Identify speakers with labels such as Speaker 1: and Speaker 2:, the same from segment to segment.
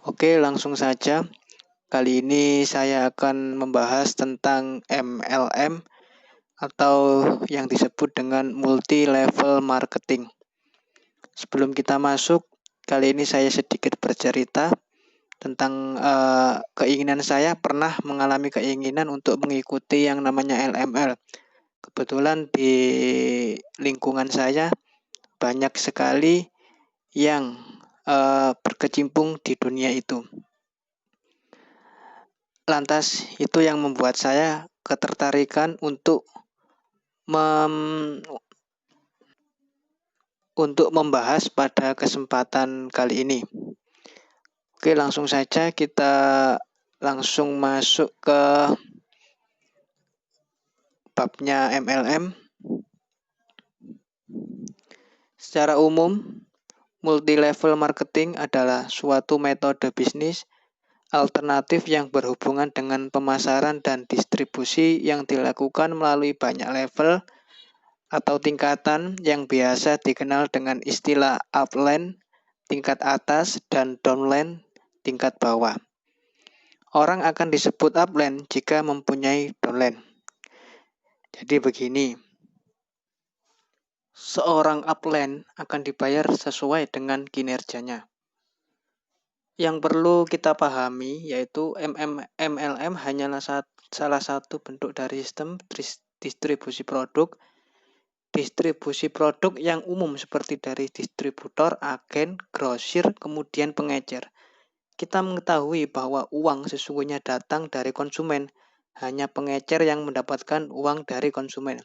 Speaker 1: Oke, langsung saja. Kali ini saya akan membahas tentang MLM atau yang disebut dengan multi-level marketing. Sebelum kita masuk, kali ini saya sedikit bercerita tentang keinginan saya pernah mengalami keinginan untuk mengikuti yang namanya LML. Kebetulan di lingkungan saya banyak sekali yang berkecimpung di dunia itu. Lantas itu yang membuat saya ketertarikan untuk membahas pada kesempatan kali ini. Oke, langsung saja kita langsung masuk ke babnya MLM. Secara umum, multi-level marketing adalah suatu metode bisnis alternatif yang berhubungan dengan pemasaran dan distribusi yang dilakukan melalui banyak level atau tingkatan yang biasa dikenal dengan istilah upline, tingkat atas, dan downline, tingkat bawah. Orang akan disebut upline jika mempunyai downline. Jadi begini, seorang upline akan dibayar sesuai dengan kinerjanya. Yang perlu kita pahami yaitu MLM hanyalah salah satu bentuk dari sistem distribusi produk. Distribusi produk yang umum seperti dari distributor, agen, grosir, kemudian pengecer. Kita mengetahui bahwa uang sesungguhnya datang dari konsumen, hanya pengecer yang mendapatkan uang dari konsumen.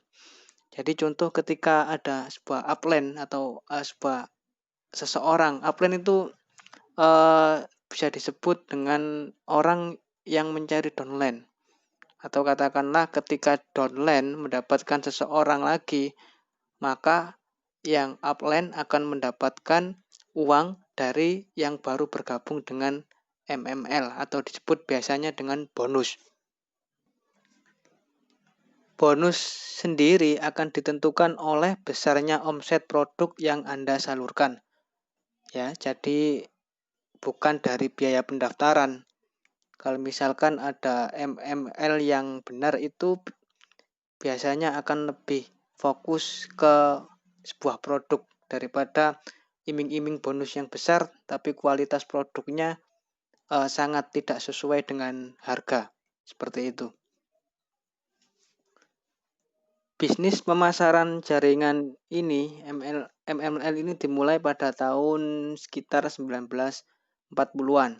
Speaker 1: Jadi contoh ketika ada sebuah upline atau seseorang, upline itu bisa disebut dengan orang yang mencari downline. Atau katakanlah ketika downline mendapatkan seseorang lagi, maka yang upline akan mendapatkan uang dari yang baru bergabung dengan MML atau disebut biasanya dengan bonus. Bonus sendiri akan ditentukan oleh besarnya omset produk yang Anda salurkan. Ya, jadi bukan dari biaya pendaftaran. Kalau misalkan ada MML yang benar itu biasanya akan lebih fokus ke sebuah produk daripada iming-iming bonus yang besar tapi kualitas produknya sangat tidak sesuai dengan harga. Seperti itu. Bisnis pemasaran jaringan ini, MML ini dimulai pada tahun sekitar 1940-an.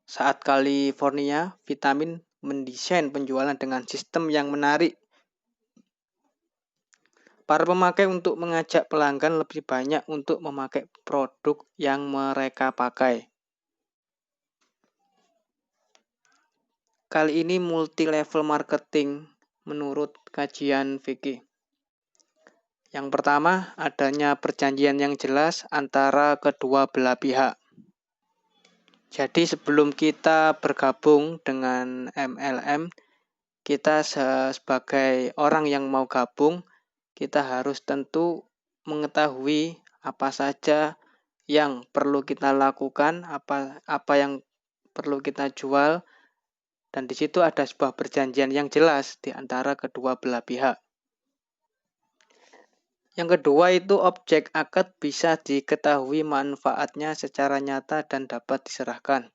Speaker 1: Saat California Vitamin mendesain penjualan dengan sistem yang menarik para pemakai untuk mengajak pelanggan lebih banyak untuk memakai produk yang mereka pakai. Kali ini multi-level marketing menurut kajian Vicky. Yang pertama, adanya perjanjian yang jelas antara kedua belah pihak. Jadi sebelum kita bergabung dengan MLM, kita sebagai orang yang mau gabung, kita harus tentu mengetahui apa saja yang perlu kita lakukan, apa yang perlu kita jual, dan di situ ada sebuah perjanjian yang jelas di antara kedua belah pihak. Yang kedua itu objek akad bisa diketahui manfaatnya secara nyata dan dapat diserahkan.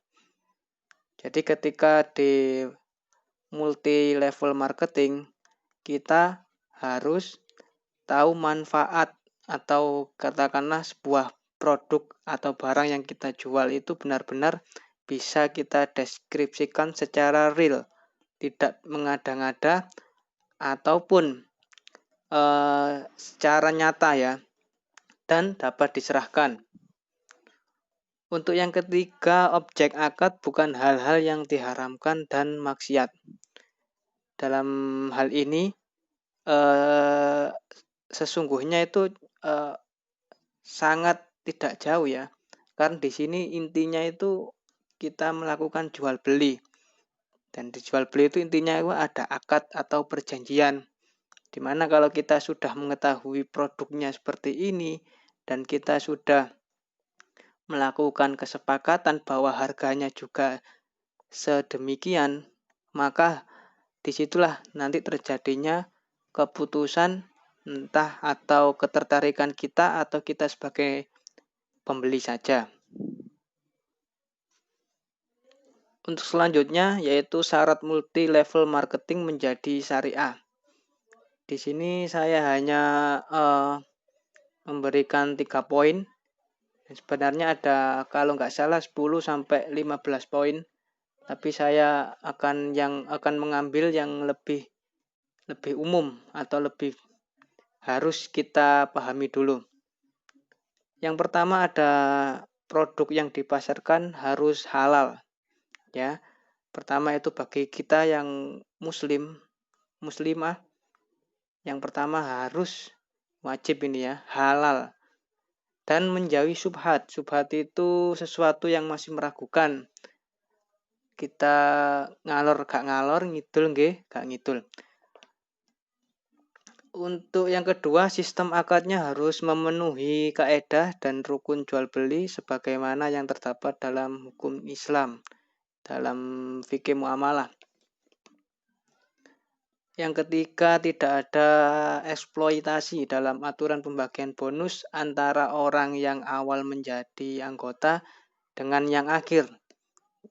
Speaker 1: Jadi ketika di multi-level marketing, kita harus tahu manfaat atau katakanlah sebuah produk atau barang yang kita jual itu benar-benar bisa kita deskripsikan secara real, tidak mengada-ngada ataupun secara nyata ya, dan dapat diserahkan. Untuk yang ketiga, objek akad bukan hal-hal yang diharamkan dan maksiat. Dalam hal ini sesungguhnya itu sangat tidak jauh ya. Karena di sini intinya itu kita melakukan jual beli. Dan di jual beli itu intinya itu ada akad atau perjanjian. Dimana kalau kita sudah mengetahui produknya seperti ini dan kita sudah melakukan kesepakatan bahwa harganya juga sedemikian, maka disitulah nanti terjadinya keputusan entah atau ketertarikan kita atau kita sebagai pembeli saja. Untuk selanjutnya yaitu syarat multi level marketing menjadi syariah. Di sini saya hanya memberikan 3 poin. Sebenarnya ada kalau nggak salah 10 sampai 15 poin, tapi saya akan mengambil yang lebih umum atau lebih harus kita pahami dulu. Yang pertama ada produk yang dipasarkan harus halal. Ya. Pertama itu bagi kita yang muslimah, yang pertama harus wajib ini ya, halal. Dan menjauhi syubhat. Syubhat itu sesuatu yang masih meragukan. Kita ngalor gak ngalor, ngidul nggih gak ngidul. Untuk yang kedua, sistem akadnya harus memenuhi kaedah dan rukun jual beli sebagaimana yang terdapat dalam hukum Islam, dalam fikih muamalah. Yang ketiga, tidak ada eksploitasi dalam aturan pembagian bonus antara orang yang awal menjadi anggota dengan yang akhir.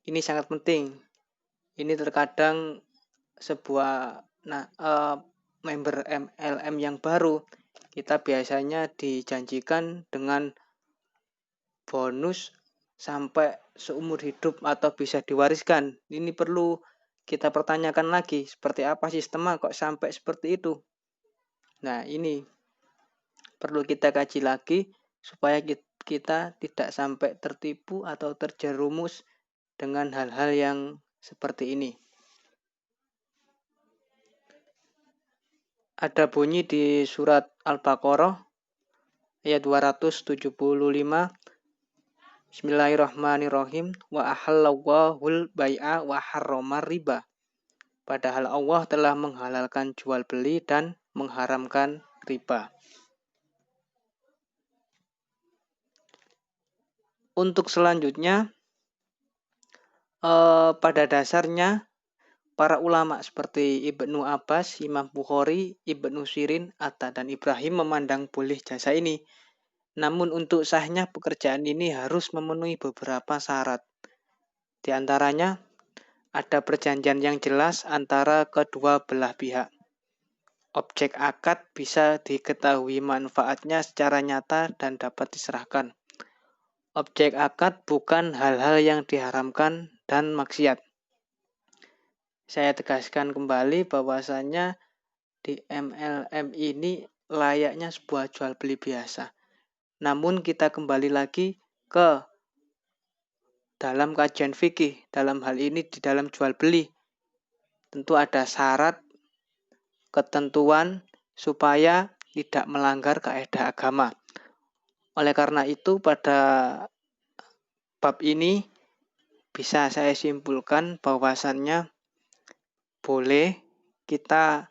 Speaker 1: Ini sangat penting. Ini terkadang sebuah member MLM yang baru, kita biasanya dijanjikan dengan bonus sampai seumur hidup atau bisa diwariskan. Ini perlu kita pertanyakan lagi, seperti apa sistemnya kok sampai seperti itu. Nah, ini perlu kita kaji lagi supaya kita tidak sampai tertipu atau terjerumus dengan hal-hal yang seperti ini. Ada bunyi di surat Al-Baqarah ayat 275. Bismillahirrahmanirrahim. Wa ahallallahul bai'a wa harramar riba. Padahal Allah telah menghalalkan jual beli dan mengharamkan riba. Untuk selanjutnya, pada dasarnya para ulama seperti Ibnu Abbas, Imam Bukhari, Ibnu Sirin, Atta, dan Ibrahim memandang boleh jasa ini. Namun untuk sahnya pekerjaan ini harus memenuhi beberapa syarat. Di antaranya, ada perjanjian yang jelas antara kedua belah pihak. Objek akad bisa diketahui manfaatnya secara nyata dan dapat diserahkan. Objek akad bukan hal-hal yang diharamkan dan maksiat. Saya tegaskan kembali bahwasannya di MLM ini layaknya sebuah jual beli biasa. Namun kita kembali lagi ke dalam kajian fikih, dalam hal ini di dalam jual beli. Tentu ada syarat, ketentuan supaya tidak melanggar kaidah agama. Oleh karena itu pada bab ini bisa saya simpulkan bahwasannya boleh kita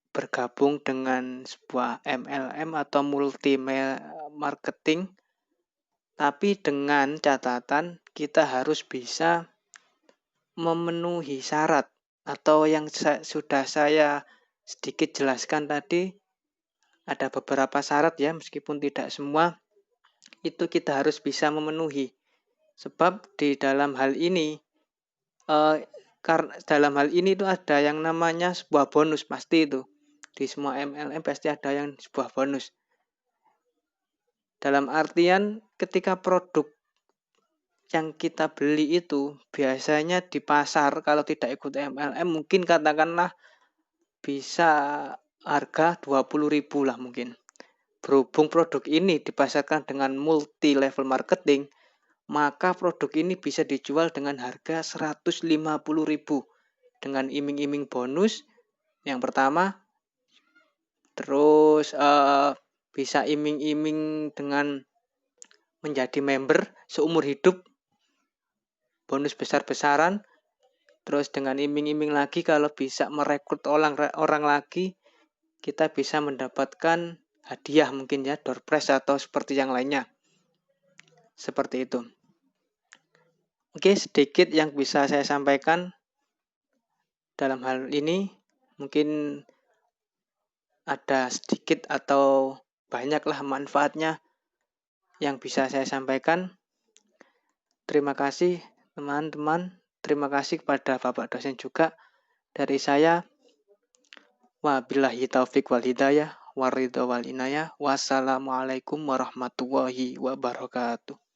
Speaker 1: bergabung dengan sebuah MLM atau multi marketing, tapi dengan catatan kita harus bisa memenuhi syarat atau yang sudah saya sedikit jelaskan tadi. Ada beberapa syarat ya, meskipun tidak semua, itu kita harus bisa memenuhi. Sebab di dalam hal ini dalam hal ini itu ada yang namanya sebuah bonus, pasti itu. Di semua MLM pasti ada yang sebuah bonus. Dalam artian ketika produk yang kita beli itu biasanya di pasar kalau tidak ikut MLM mungkin katakanlah bisa harga 20.000 lah mungkin. Berhubung produk ini dipasarkan dengan multi level marketing, maka produk ini bisa dijual dengan harga 150.000 dengan iming-iming bonus yang pertama. Terus bisa iming-iming dengan menjadi member seumur hidup, bonus besar-besaran. Terus dengan iming-iming lagi kalau bisa merekrut orang lagi, kita bisa mendapatkan hadiah mungkin ya, door prize atau seperti yang lainnya. Seperti itu. Oke, sedikit yang bisa saya sampaikan dalam hal ini. Mungkin ada sedikit atau banyaklah manfaatnya yang bisa saya sampaikan. Terima kasih teman-teman. Terima kasih kepada Bapak dosen juga. Dari saya, wabillahi taufik wal hidayah, waridho wal inayah. Wassalamualaikum warahmatullahi wabarakatuh.